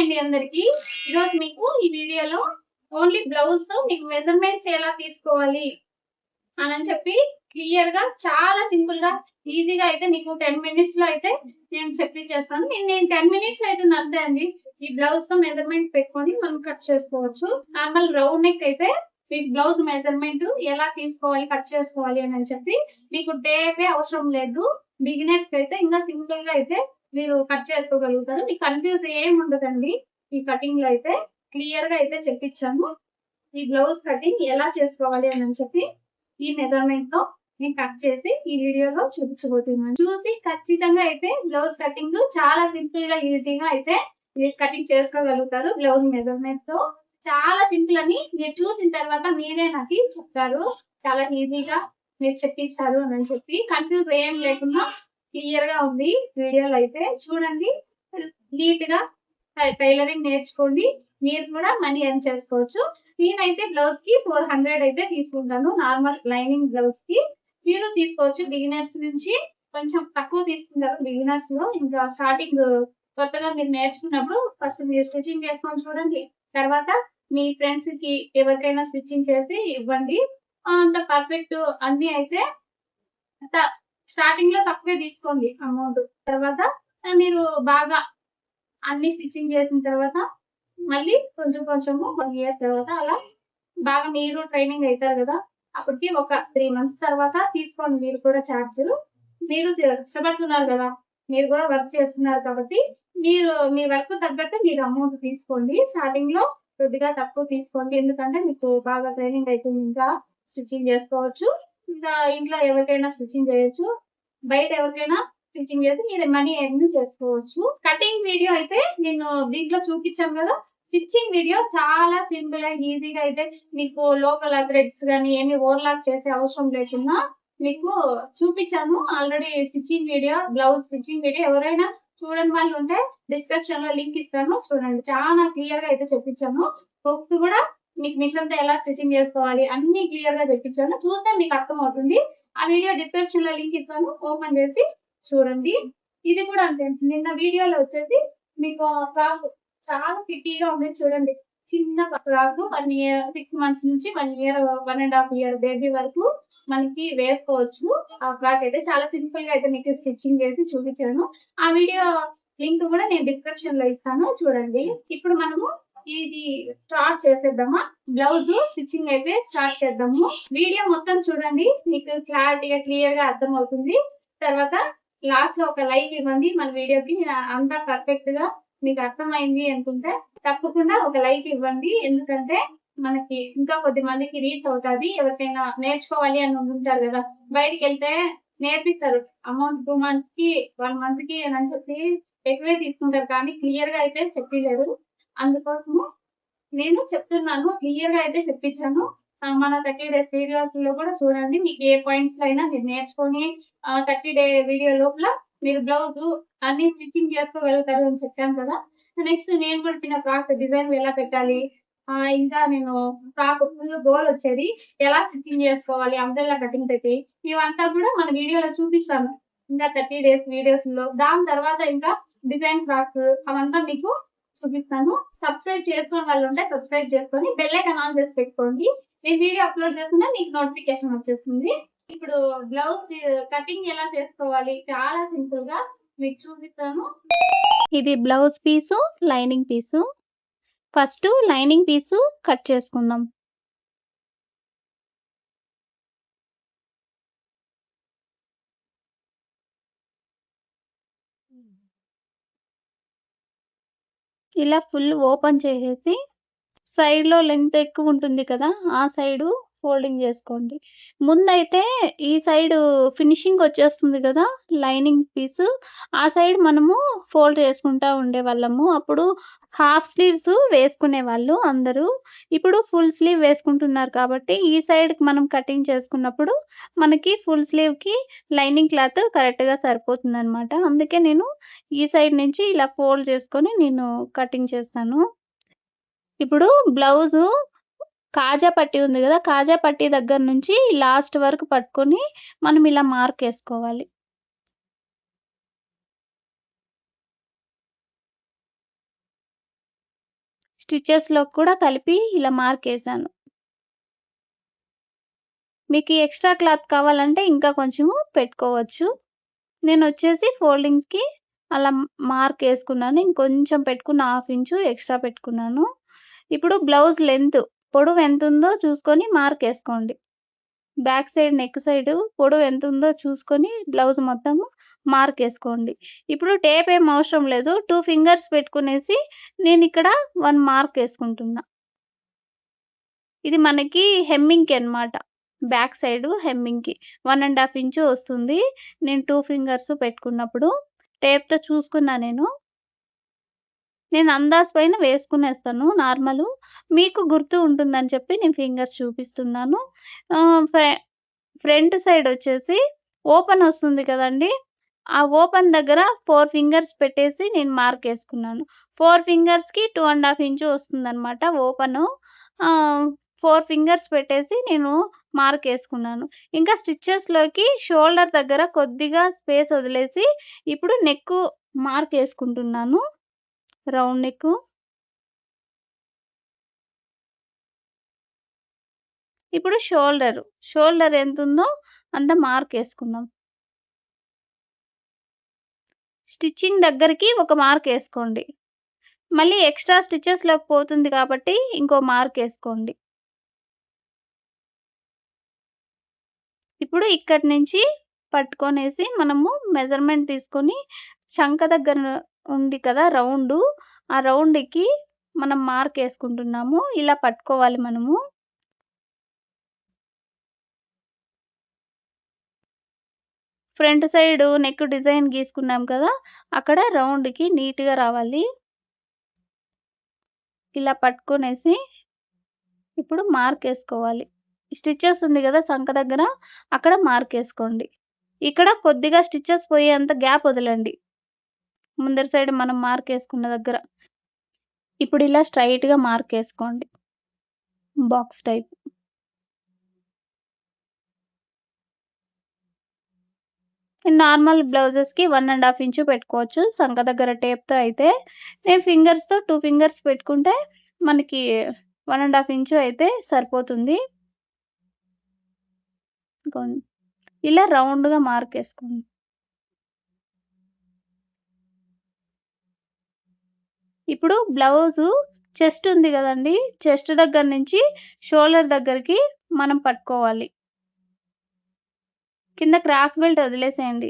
అండి అందరికి. ఈరోజు మీకు ఈ వీడియోలో ఓన్లీ బ్లౌజ్‌తో మీకు మెజర్‌మెంట్స్ ఎలా తీసుకోవాలి అని చెప్పి క్లియర్‌గా చాలా సింపుల్‌గా ఈజీగా అయితే మీకు 10 మినిట్స్‌లో అయితే నేను చెప్పిచ్చేస్తాను. నేను 10 మినిట్స్ అయితుంది అంతే అండి. ఈ బ్లౌజ్‌తో మెజర్‌మెంట్ పెట్టుకొని మనం కట్ చేసుకోవచ్చు. నార్మల్ రౌండ్ నెక్ అయితే మీకు బ్లౌజ్ మెజర్‌మెంట్ ఎలా తీసుకోవాలి, కట్ చేసుకోవాలి అని చెప్పి మీకు టేపే అవసరం లేదు. బిగినర్స్‌కి అయితే ఇంకా సింపుల్‌గా అయితే మీరు కట్ చేసుకోగలుగుతారు. మీకు కన్‌ఫ్యూజ్ ఏమి ఉండదండి. ఈ కటింగ్‌లో అయితే క్లియర్‌గా అయితే చెప్పిచ్చాను. ఈ బ్లౌజ్ కటింగ్ ఎలా చేసుకోవాలి అని చెప్పి ఈ మెజర్‌మెంట్‌తో నేను కట్ చేసి ఈ వీడియోలో చూపించబోతున్నాను. చూసి ఖచ్చితంగా అయితే బ్లౌజ్ కటింగ్ చాలా సింపుల్‌గా, ఈజీగా అయితే మీరు కటింగ్ చేసుకోగలుగుతారు. బ్లౌజ్ మెజర్‌మెంట్‌తో చాలా సింపుల్ అని మీరు చూసిన తర్వాత మీరే నాకు చెప్తారు. చాలా ఈజీగా మీరు చెప్పిచ్చారు అని చెప్పి కన్‌ఫ్యూజ్ ఏం లేకుండా క్లియర్‌గా ఉంది వీడియోలో అయితే. చూడండి నీట్‌గా టైలరింగ్ నేర్చుకోండి. మీరు కూడా మనీ ఎర్న్ చేసుకోవచ్చు. నేనైతే బ్లౌజ్‌కి 400 అయితే తీసుకుంటాను. నార్మల్ లైనింగ్ బ్లౌజ్‌కి. మీరు తీసుకోవచ్చు. బిగినర్స్ నుంచి కొంచెం తక్కువ తీసుకుంటారు బిగినర్స్‌లో. ఇంకా స్టార్టింగ్ కొత్తగా మీరు నేర్చుకున్నప్పుడు ఫస్ట్ మీరు స్టిచ్చింగ్ చేసుకొని చూడండి. తర్వాత మీ ఫ్రెండ్స్‌కి ఎవరికైనా స్టిచ్చింగ్ చేసి ఇవ్వండి. అంత పర్ఫెక్ట్ అన్నీ అయితే త స్టార్టింగ్‌లో తక్కువే తీసుకోండి అమౌంట్. తర్వాత మీరు బాగా అన్ని స్టిచ్చింగ్ చేసిన తర్వాత మళ్ళీ కొంచెం కొంచెము 1 ఇయర్ తర్వాత అలా బాగా మీరు ట్రైనింగ్ అయితారు గదా! అప్పటికి ఒక 3 మంత్స్ తర్వాత తీసుకోండి మీరు కూడా చార్జ్. మీరు కష్టపడుతున్నారు గదా! మీరు కూడా వర్క్ చేస్తున్నారు కాబట్టి మీ వర్క్ తగ్గట్టు మీరు అమౌంట్ తీసుకోండి. స్టార్టింగ్‌లో కొద్దిగా తక్కువ తీసుకోండి. ఎందుకంటే మీకు బాగా ట్రైనింగ్ అయితుంది. ఇంకా స్టిచ్చింగ్ చేసుకోవచ్చు. ఇంకా ఇంట్లో ఎవరికైనా స్టిచ్చింగ్ చేయొచ్చు. బయట ఎవరికైనా స్టిచ్చింగ్ చేసి మీరు మనీ ఎర్న్ చేసుకోవచ్చు. కటింగ్ వీడియో అయితే నేను దీంట్లో చూపించాను కదా. స్టిచ్చింగ్ వీడియో చాలా సింపుల్ గా ఈజీగా అయితే మీకు లోపల థ్రెడ్స్ గానీ ఏమి ఓవర్లాక్ చేసే అవసరం లేకుండా మీకు చూపించాను. Already stitching video, blouse stitching video ఎవరైనా చూడని వాళ్ళు ఉంటే డిస్క్రిప్షన్ లో లింక్ ఇస్తాను చూడండి. చాలా క్లియర్ గా అయితే చెప్పించాను. హుక్స్ కూడా మీకు మిషన్ తో ఎలా స్టిచ్చింగ్ చేసుకోవాలి అన్ని క్లియర్ గా చెప్పించాను. చూస్తే మీకు అర్థం అవుతుంది. ఆ వీడియో డిస్క్రిప్షన్ లో లింక్ ఇస్తాను. ఓపెన్ చేసి చూడండి. ఇది కూడా అంతే. నిన్న వీడియోలో వచ్చేసి మీకు ఫ్రాక్ చాలా ప్రిటీగా ఉంది చూడండి. చిన్న ఫ్రాక్ 1 ఇయర్ 6 మంత్స్ నుంచి 1 ఇయర్ 1.5 ఇయర్ బేబీ వరకు మనకి వేసుకోవచ్చు. ఆ ఫ్రాక్ అయితే చాలా సింపుల్ గా అయితే మీకు స్టిచ్చింగ్ చేసి చూపించాను. ఆ వీడియో లింక్ కూడా నేను డిస్క్రిప్షన్ లో ఇస్తాను చూడండి. ఇప్పుడు మనము ఇది స్టార్ట్ చేసేద్దామా? బ్లౌజ్ స్టిచ్చింగ్ అయితే స్టార్ట్ చేద్దాము. వీడియో మొత్తం చూడండి. మీకు క్లారిటీగా క్లియర్ గా అర్థం అవుతుంది. తర్వాత లాస్ట్ లో ఒక లైక్ ఇవ్వండి మన వీడియోకి. అంతా పర్ఫెక్ట్ గా మీకు అర్థమైంది అనుకుంటే తప్పకుండా ఒక లైక్ ఇవ్వండి. ఎందుకంటే మనకి ఇంకా కొద్ది మందికి రీచ్ అవుతాది. ఎవరికైనా నేర్చుకోవాలి అని ఉంటారు కదా. బయటికి వెళ్తే నేర్పిస్తారు. అమౌంట్ 2 మంత్స్ కి 1 మంత్ కి అని చెప్పి ఎక్కువే తీసుకుంటారు. కానీ క్లియర్ గా అయితే చెప్పలేరు. అందుకోసము నేను చెప్తున్నాను. క్లియర్ గా అయితే చెప్పించాను. మన 30 డేస్ వీడియోస్‌లో కూడా చూడండి. మీకు ఏ పాయింట్స్‌లో అయినా మీరు నేర్చుకొని 30 డే వీడియో లోపల మీరు బ్లౌజు అన్ని స్టిచ్చింగ్ చేసుకోగలుగుతారు అని చెప్పాను కదా! నెక్స్ట్ నేను కూడా చిన్న ఫ్రాక్స్ డిజైన్ ఎలా పెట్టాలి, ఇంకా నేను ఫ్రాక్ ఫుల్ గోల్ వచ్చేది ఎలా స్టిచ్చింగ్ చేసుకోవాలి, అంబ్రెల్లా కటింగ్ పెట్టి ఇవంతా కూడా మన వీడియోలో చూపిస్తాను. ఇంకా 30 డేస్ వీడియోస్‌లో. దాని తర్వాత ఇంకా డిజైన్ ఫ్రాక్స్ అవంతా మీకు చూపిస్తాను. సబ్స్క్రైబ్ చేసుకోని వాళ్ళు ఉంటే సబ్స్క్రైబ్ చేసుకొని బెల్ ఐకాన్ ఆన్ చేసి పెట్టుకోండి. నేను వీడియో అప్‌లోడ్ చేసినా మీకు నోటిఫికేషన్ వచ్చేస్తుంది. ఇప్పుడు బ్లౌజ్ కటింగ్ ఎలా చేసుకోవాలి చాలా సింపుల్ గా మీకు చూపిస్తాను. ఇది బ్లౌజ్ పీసు, లైనింగ్ పీసు. ఫస్ట్ లైనింగ్ పీసు కట్ చేసుకుందాం. ఇలా ఫుల్ ఓపెన్ చేసేసి సైడ్‌లో లెంగ్త్ ఎక్కువ ఉంటుంది కదా! ఆ సైడు ఫోల్డింగ్ చేసుకోండి. ముందైతే ఈ సైడు ఫినిషింగ్ వచ్చేస్తుంది కదా! లైనింగ్ పీసు. ఆ సైడ్ మనము ఫోల్డ్ చేసుకుంటా ఉండేవాళ్ళము. అప్పుడు హాఫ్ స్లీవ్స్ వేసుకునేవాళ్ళు అందరూ. ఇప్పుడు ఫుల్ స్లీవ్ వేసుకుంటున్నారు కాబట్టి ఈ సైడ్‌కి మనం కటింగ్ చేసుకున్నప్పుడు మనకి ఫుల్ స్లీవ్‌కి లైనింగ్ క్లాత్ కరెక్ట్‌గా సరిపోతుందనమాట. అందుకే నేను ఈ సైడ్ నుంచి ఇలా ఫోల్డ్ చేసుకొని నేను కటింగ్ చేస్తాను. ఇప్పుడు బ్లౌజు కాజా పట్టీ ఉంది గదా! కాజా పట్టీ దగ్గర నుంచి లాస్ట్ వరకు పట్టుకొని మనం ఇలా మార్కేసుకోవాలి. స్టిచెస్‌లో కూడా కలిపి ఇలా మార్కేశాను. మీకు ఎక్స్‌ట్రా క్లాత్ కావాలంటే ఇంకా కొంచెము పెట్టుకోవచ్చు. నేనొచ్చేసి ఫోల్డింగ్స్‌కి అలా మార్కేసుకున్నాను. ఇంకొంచెం పెట్టుకున్న 1/2 ఇంచు ఎక్స్‌ట్రా పెట్టుకున్నాను. ఇప్పుడు బ్లౌజ్ లెంత్ పొడవు ఎంతుందో చూసుకొని మార్కేసుకోండి. బ్యాక్ సైడ్ నెక్ సైడ్ పొడవు ఎంతుందో చూసుకొని బ్లౌజ్ మొత్తము మార్కేసుకోండి. ఇప్పుడు టేప్ ఏం అవసరం లేదు. 2 ఫింగర్స్ పెట్టుకునేసి నేనిక్కడ 1 మార్కేసుకుంటున్నా. ఇది మనకి హెమ్మింగ్‌కి అన్నమాట. బ్యాక్ సైడ్ హెమ్మింగ్‌కి 1 ½ ఇంచు వస్తుంది. నేను 2 ఫింగర్స్ పెట్టుకున్నప్పుడు టేప్‌తో చూసుకున్నా నేను. నేను అందాజు పైన వేసుకునేస్తాను నార్మలు. మీకు గుర్తు ఉంటుందని చెప్పి నేను ఫింగర్స్ చూపిస్తున్నాను. ఆహ్, ఫ్ర ఫ్రంట్ సైడ్ వచ్చేసి ఓపెన్ వస్తుంది కదండీ! ఆ ఓపెన్ దగ్గర 4 ఫింగర్స్ పెట్టేసి నేను మార్కేసుకున్నాను. 4 ఫింగర్స్‌కి 2 ½ ఇంచు వస్తుందన్నమాట ఓపెను. ఆహ్, 4 ఫింగర్స్ పెట్టేసి నేను మార్కేసుకున్నాను. ఇంకా స్టిచెస్‌లోకి షోల్డర్ దగ్గర కొద్దిగా స్పేస్ వదిలేసి ఇప్పుడు నెక్కు మార్కేసుకుంటున్నాను. Round neck. ఇప్పుడు షోల్డర్ ఎంతుందో అంత మార్కేసుకుందాం. స్టిచ్చింగ్ దగ్గరికి ఒక మార్కేసుకోండి. మళ్ళీ ఎక్స్‌ట్రా స్టిచెస్‌లోకి పోతుంది కాబట్టి ఇంకో మార్కేసుకోండి. ఇప్పుడు ఇక్కడి నుంచి పట్టుకొనేసి మనము మెజర్‌మెంట్ తీసుకొని చంక దగ్గర ఉంది కదా రౌండు, ఆ రౌండ్‌కి మనం మార్కేసుకుంటున్నాము. ఇలా పట్టుకోవాలి మనము. ఫ్రంట్ సైడ్ నెక్ డిజైన్ గీసుకున్నాం కదా! అక్కడ రౌండ్‌కి నీట్‌గా రావాలి. ఇలా పట్టుకొనేసి ఇప్పుడు మార్కేసుకోవాలి. స్టిచెస్ ఉంది గదా! సంక దగ్గర అక్కడ మార్కేసుకోండి. ఇక్కడ కొద్దిగా స్టిచెస్ పోయేంత గ్యాప్ వదలండి. ముందర సైడ్ మనం మార్కేసుకున్న దగ్గర. ఇప్పుడు ఇలా స్ట్రెయిట్‌గా మార్కేసుకోండి. Box type. నార్మల్ బ్లౌజెస్‌కి 1 ½ ఇంచు పెట్టుకోవచ్చు. సంక దగ్గర టేప్‌తో అయితే. నేను ఫింగర్స్‌తో 2 ఫింగర్స్ పెట్టుకుంటే మనకి 1 ½ ఇంచు అయితే సరిపోతుంది. ఇగోండి. ఇలా రౌండ్‌గా మార్కేసుకోండి. ఇప్పుడు బ్లౌజు చెస్ట్ ఉంది గదండీ! చెస్ట్ దగ్గర నుంచి షోల్డర్ దగ్గరికి మనం పట్టుకోవాలి. కింద క్రాస్ బెల్ట్ వదిలేసేయండి.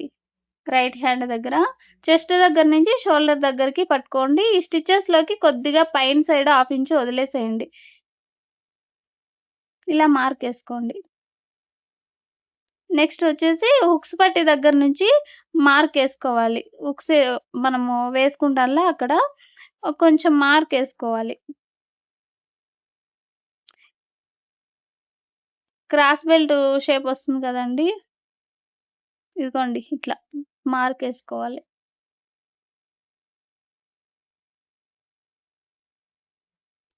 రైట్ హ్యాండ్ దగ్గర. చెస్ట్ దగ్గర నుంచి షోల్డర్ దగ్గరికి పట్టుకోండి. ఈ స్టిచెస్‌లోకి కొద్దిగా పైన సైడ్ 1/2 ఇంచు వదిలేసేయండి. ఇలా మార్కేసుకోండి. నెక్స్ట్ వచ్చేసి హుక్స్ పట్టీ దగ్గర నుంచి మార్కేసుకోవాలి. హుక్స్ మనము వేసుకుంటాంలా అక్కడ కొంచెం మార్కేసుకోవాలి. క్రాస్ బెల్ట్ షేప్ వస్తుంది కదండీ! ఇదిగోండి ఇట్లా మార్కేసుకోవాలి.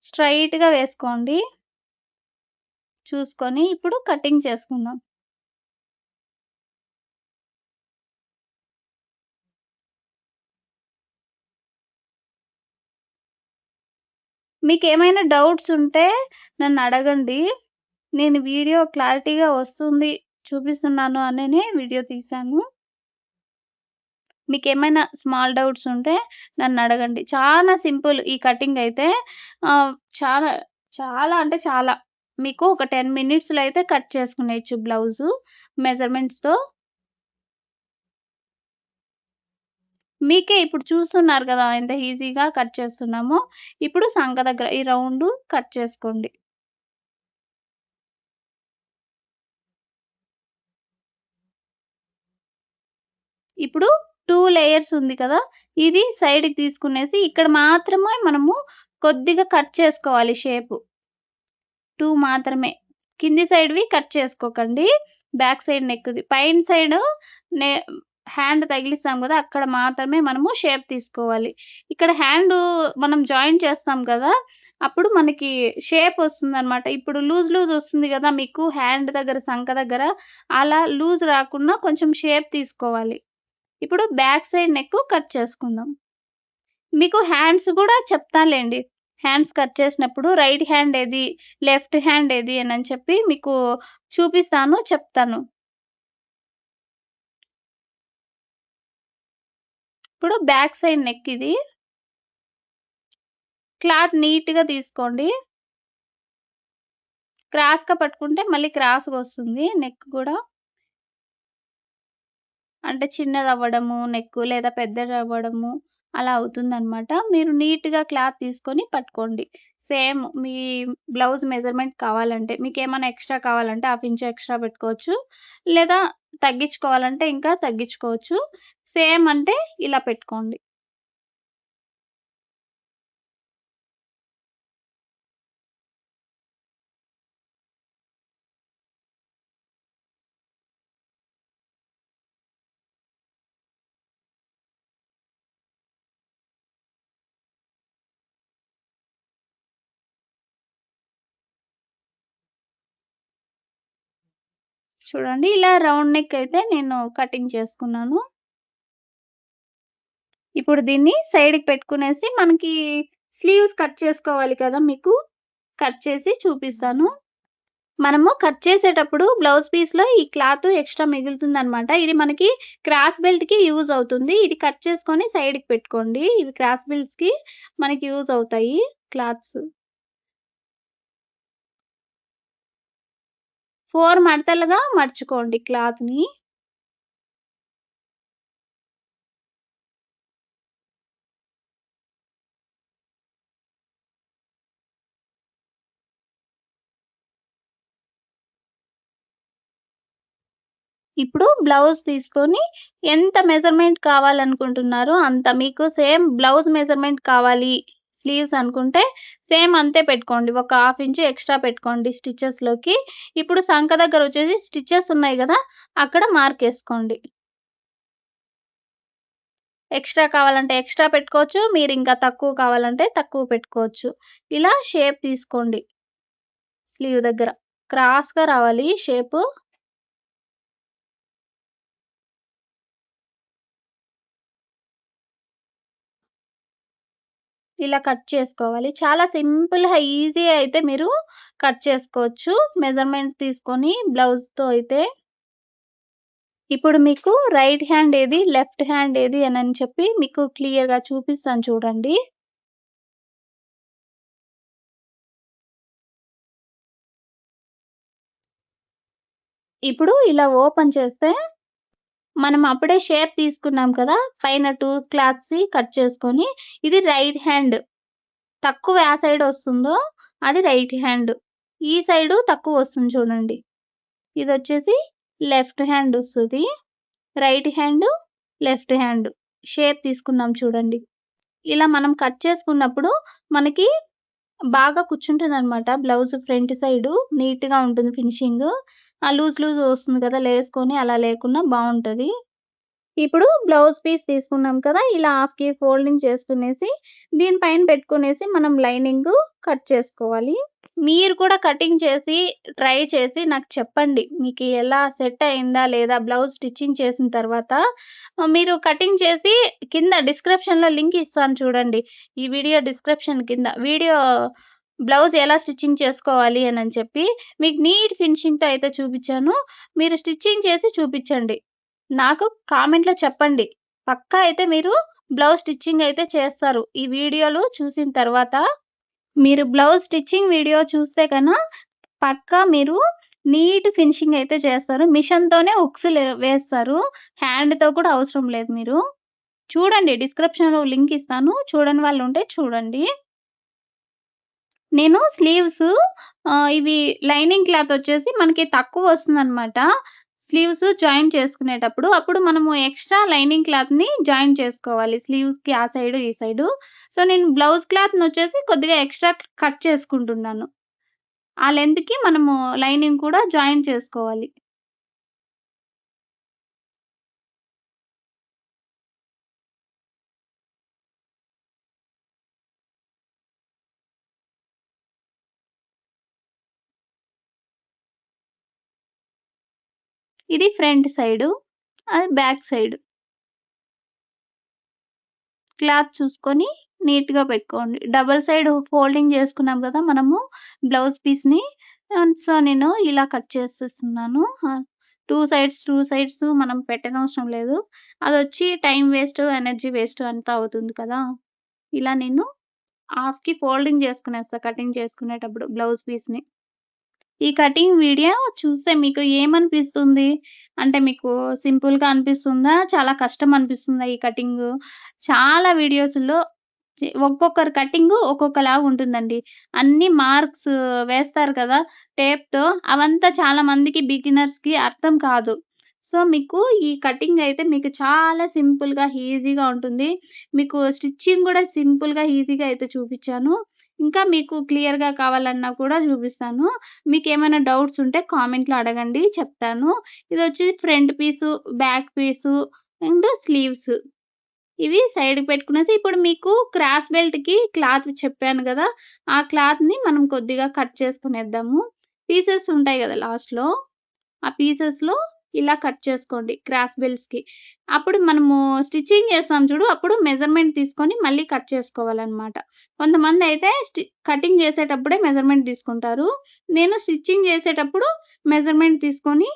స్ట్రెయిట్‌గా వేసుకోండి. చూసుకొని ఇప్పుడు కటింగ్ చేసుకుందాం. మీకేమైనా డౌట్స్ ఉంటే నన్నడగండి. నేను వీడియో క్లారిటీగా వస్తుంది, చూపిస్తున్నాను అననే వీడియో తీశాను. మీకేమైనా స్మాల్ డౌట్స్ ఉంటే నన్నడగండి. చాలా సింపుల్ ఈ కటింగ్ అయితే. ఆహ్, చాలా, చాలా అంటే చాలా. మీకు ఒక 10 మినిట్స్‌లో అయితే కట్ చేసుకునేయొచ్చు బ్లౌజు మెజర్‌మెంట్స్‌తో. మీకే ఇప్పుడు చూస్తున్నారు కదా! ఎంత ఈజీగా కట్ చేస్తున్నామో. ఇప్పుడు సంక దగ్గర ఈ రౌండు కట్ చేసుకోండి. ఇప్పుడు 2 లేయర్స్ ఉంది కదా! ఇది సైడ్‌కి తీసుకునేసి ఇక్కడ మాత్రమే మనము కొద్దిగా కట్ చేసుకోవాలి షేపు. 2 మాత్రమే. కింది సైడ్‌వి కట్ చేసుకోకండి. బ్యాక్ సైడ్ నెక్‌ది. పైన సైడు నే హ్యాండ్ తగిలిస్తాం గదా! అక్కడ మాత్రమే మనము షేప్ తీసుకోవాలి. ఇక్కడ హ్యాండు మనం జాయింట్ చేస్తాం కదా! అప్పుడు మనకి షేప్ వస్తుందనమాట. ఇప్పుడు లూజ్ వస్తుంది గదా! మీకు హ్యాండ్ దగ్గర సంక దగ్గర. అలా లూజ్ రాకుండా కొంచెం షేప్ తీసుకోవాలి. ఇప్పుడు బ్యాక్ సైడ్ నెక్ కట్ చేసుకుందాం. మీకు హ్యాండ్స్ గూడా చెప్తానులెండి. హ్యాండ్స్ కట్ చేసినప్పుడు రైట్ హ్యాండ్ ఏది, లెఫ్ట్ హ్యాండ్ ఏది అని చెప్పి మీకు చూపిస్తాను, చెప్తాను. ఇప్పుడు బ్యాక్ సైడ్ నెక్ ఇది. క్లాత్ నీట్‌గా తీసుకోండి. క్రాస్‌గా పట్టుకుంటే మళ్ళీ క్రాస్‌గా వస్తుంది నెక్ గూడా. అంటే చిన్నదవ్వడము నెక్కు లేదా పెద్దదవ్వడము అలా అవుతుందనమాట. మీరు నీట్‌గా క్లాత్ తీసుకొని పట్టుకోండి. సేమ్ మీ బ్లౌజ్ మెజర్‌మెంట్ కావాలంటే మీకేమన్నా ఎక్స్‌ట్రా కావాలంటే హాఫ్ ఇంచ్ ఎక్స్‌ట్రా పెట్టుకోవచ్చు. లేదా తగ్గించుకోవాలంటే ఇంకా తగ్గించుకోవచ్చు. సేమ్ అంటే ఇలా పెట్టుకోండి. చూడండి ఇలా రౌండ్ నెక్ అయితే నేను కటింగ్ చేసుకున్నాను. ఇప్పుడు దీన్ని సైడ్‌కి పెట్టుకునేసి మనకి స్లీవ్స్ కట్ చేసుకోవాలి కదా! మీకు కట్ చేసి చూపిస్తాను. మనము కట్ చేసేటప్పుడు బ్లౌజ్ పీస్‌లో ఈ క్లాత్ ఎక్స్‌ట్రా మిగులుతుందనమాట. ఇది మనకి క్రాస్ బెల్ట్‌కి యూజ్ అవుతుంది. ఇది కట్ చేసుకొని సైడ్‌కి పెట్టుకోండి. ఇవి క్రాస్ బెల్ట్స్‌కి మనకి యూజ్ అవుతాయి క్లాత్స్. 4 మడతలుగా మడుచుకోండి క్లాత్‌ని. ఇప్పుడు బ్లౌజ్ తీసుకొని ఎంత మెజర్‌మెంట్ కావాలనుకుంటున్నారో అంత మీకు సేమ్ బ్లౌజ్ మెజర్‌మెంట్ కావాలి స్లీవ్స్ అనుకుంటే సేమ్ అంతే పెట్టుకోండి. ఒక హాఫ్ ఇంచ్ ఎక్స్‌ట్రా పెట్టుకోండి స్టిచెస్‌లోకి. ఇప్పుడు సంక దగ్గరొచ్చేసి స్టిచెస్ ఉన్నాయి గదా! అక్కడ మార్కేసుకోండి. ఎక్స్‌ట్రా కావాలంటే ఎక్స్‌ట్రా పెట్టుకోవచ్చు. మీరింకా తక్కువ కావాలంటే తక్కువ పెట్టుకోవచ్చు. ఇలా షేప్ తీసుకోండి స్లీవ్ దగ్గర. క్రాస్‌గా రావాలి షేపు. ఇలా కట్ చేసుకోవాలి. చాలా సింపుల్‌గా, ఈజీగా అయితే మీరు కట్ చేసుకోవచ్చు. మెజర్‌మెంట్ తీసుకొని బ్లౌజ్‌తో అయితే. ఇప్పుడు మీకు రైట్ హ్యాండ్ ఏది, లెఫ్ట్ హ్యాండ్ ఏది అనని చెప్పి మీకు క్లియర్‌గా చూపిస్తాను చూడండి. ఇప్పుడు ఇలా ఓపెన్ చేస్తే మనం అప్పుడే షేప్ తీసుకున్నాం కదా! పైన 2 క్లాత్స్‌ని కట్ చేసుకొని ఇది రైట్ హ్యాండ్. తక్కువ ఆ సైడ్ ఒస్తుందో అది రైట్ హ్యాండ్. ఈ సైడు తక్కువొస్తుంది చూడండి. ఇదొచ్చేసి లెఫ్ట్ హ్యాండ్ ఒస్తది. Right hand, left hand shape తీసుకున్నాం చూడండి. ఇలా మనం కట్ చేసుకున్నప్పుడు మనకి బాగా కూర్చుంటుందనమాట. బ్లౌజ్ ఫ్రంట్ సైడు నీట్‌గా ఉంటుంది ఫినిషింగు. లూజ్ లూజ్ వస్తుంది కదా! లేసుకొని అలా లేకున్నా బావుంటది. ఇప్పుడు బ్లౌజ్ పీస్ తీసుకున్నాం కదా! ఇలా హాఫ్‌కి ఫోల్డింగ్ చేసుకునేసి దీని పైన పెట్టుకునేసి మనం లైనింగు కట్ చేసుకోవాలి. మీరు కూడా కటింగ్ చేసి, ట్రై చేసి నాకు చెప్పండి. మీకు ఎలా సెట్ అయిందా లేదా? బ్లౌజ్ స్టిచ్చింగ్ చేసిన తర్వాత మీరు కటింగ్ చేసి కింద డిస్క్రిప్షన్‌లో లింక్ ఇస్తాను చూడండి. ఈ వీడియో డిస్క్రిప్షన్ కింద బ్లౌజ్ ఎలా స్టిచ్చింగ్ చేసుకోవాలి అనని చెప్పి మీకు నీట్ ఫినిషింగ్‌తో అయితే చూపిచ్చాను. మీరు స్టిచ్చింగ్ చేసి చూపిచ్చండి. నాకు కామెంట్‌లో చెప్పండి. పక్కా అయితే మీరు బ్లౌజ్ స్టిచ్చింగ్ అయితే చేస్తారు. ఈ వీడియోలు చూసిన తర్వాత. మీరు బ్లౌజ్ స్టిచ్చింగ్ వీడియో చూస్తే పక్కా మీరు నీట్ ఫినిషింగ్ అయితే చేస్తారు. మిషన్‌తోనే హుక్స్ వేస్తారు. హ్యాండ్‌తో కూడా అవసరం లేదు మీరు. చూడండి డిస్క్రిప్షన్‌లో లింక్ ఇస్తాను. చూడని వాళ్ళుంటే చూడండి. నేను స్లీవ్స్ ఇవి లైనింగ్ క్లాత్ వచ్చేసి మనకి తక్కువొస్తుందనమాట. స్లీవ్స్ జాయిన్ చేసుకునేటప్పుడు. అప్పుడు మనము ఎక్స్‌ట్రా లైనింగ్ క్లాత్‌ని జాయిన్ చేసుకోవాలి. స్లీవ్స్‌కి ఆ సైడు, ఈ సైడు. సో, నేను బ్లౌజ్ క్లాత్‌నొచ్చేసి కొద్దిగా ఎక్స్‌ట్రా కట్ చేసుకుంటున్నాను. ఆ లెంత్‌కి మనము లైనింగ్ కూడా జాయిన్ చేసుకోవాలి. ఇది ఫ్రంట్ సైడు. అది బ్యాక్ సైడ్. క్లాత్ చూసుకొని నీట్‌గా పెట్టుకోండి. డబుల్ సైడ్ ఫోల్డింగ్ చేసుకున్నాం కదా మనము బ్లౌజ్ పీస్‌ని. సో, నేను ఇలా కట్ చేసేస్తున్నాను. 2 సైడ్స్ మనం పెట్టనవసరం లేదు. అదొచ్చి టైమ్ వేస్ట్, ఎనర్జీ వేస్ట్ అంతా అవుతుంది కదా! ఇలా నేను హాఫ్‌కి ఫోల్డింగ్ చేసుకునేస్తా కటింగ్ చేసుకునేటప్పుడు బ్లౌజ్ పీస్‌ని. ఈ కటింగ్ వీడియో చూస్తే మీకు ఏమనిపిస్తుంది? అంటే మీకు సింపుల్‌గా అనిపిస్తుందా? చాలా కష్టం అనిపిస్తుందా ఈ కటింగు? చాలా వీడియోస్‌లో ఒక్కొక్కరి కటింగు ఒక్కొక్కలాగా ఉంటుందండి. అన్ని మార్క్స్ వేస్తారు కదా! టేప్‌తో అవంతా చాలా మందికి బిగినర్స్‌కి అర్థం కాదు. సో, మీకు ఈ కటింగ్ అయితే మీకు చాలా సింపుల్‌గా, ఈజీగా ఉంటుంది. మీకు స్టిచ్చింగ్ గూడా సింపుల్‌గా, ఈజీగా అయితే చూపిచ్చాను. ఇంకా మీకు క్లియర్‌గా కావాలన్నా కూడా చూపిస్తాను. మీకేమైనా డౌట్స్ ఉంటే కామెంట్‌లో అడగండి చెప్తాను. ఇదొచ్చి front piece, back piece and sleeves. ఇవి సైడ్‌కి పెట్టుకునేసి ఇప్పుడు మీకు క్రాస్ బెల్ట్‌కి క్లాత్ చెప్పాను గదా! ఆ క్లాత్‌ని మనం కొద్దిగా కట్ చేసుకునేద్దాము. పీసెస్ ఉంటాయి గదా లాస్ట్‌లో, ఆ పీసెస్‌లో ఇలా కట్ చేసుకోండి క్రాస్ బెల్ట్స్‌కి. అప్పుడు మనము స్టిచ్చింగ్ చేస్తాం చూడు, అప్పుడు మెజర్‌మెంట్ తీసుకొని మళ్ళీ కట్ చేసుకోవాలనమాట. కొంతమందయితే కటింగ్ చేసేటప్పుడే మెజర్‌మెంట్ తీసుకుంటారు. నేను స్టిచ్చింగ్ చేసేటప్పుడు మెజర్‌మెంట్ తీసుకొని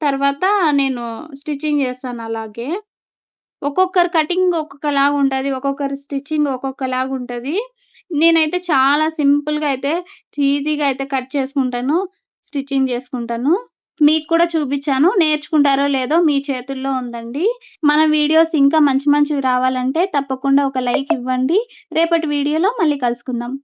తర్వాత నేను స్టిచ్చింగ్ చేస్తాను అలాగే. ఒక్కొక్కరి కటింగ్ ఒక్కొక్కలాగుంటది. ఒక్కొక్కరి స్టిచ్చింగ్ ఒక్కొక్కలాగుంటది. నేనైతే చాలా సింపుల్‌గా అయితే, ఈజీగా అయితే కట్ చేసుకుంటాను. స్టిచ్చింగ్ చేసుకుంటాను. మీకు కూడా చూపిచ్చాను. నేర్చుకుంటారో లేదో మీ చేతుల్లో ఉందండి. మన వీడియోస్ ఇంకా మంచి మంచివి రావాలంటే తప్పకుండా ఒక లైక్ ఇవ్వండి. రేపటి వీడియోలో మళ్ళీ కలుసుకుందాం.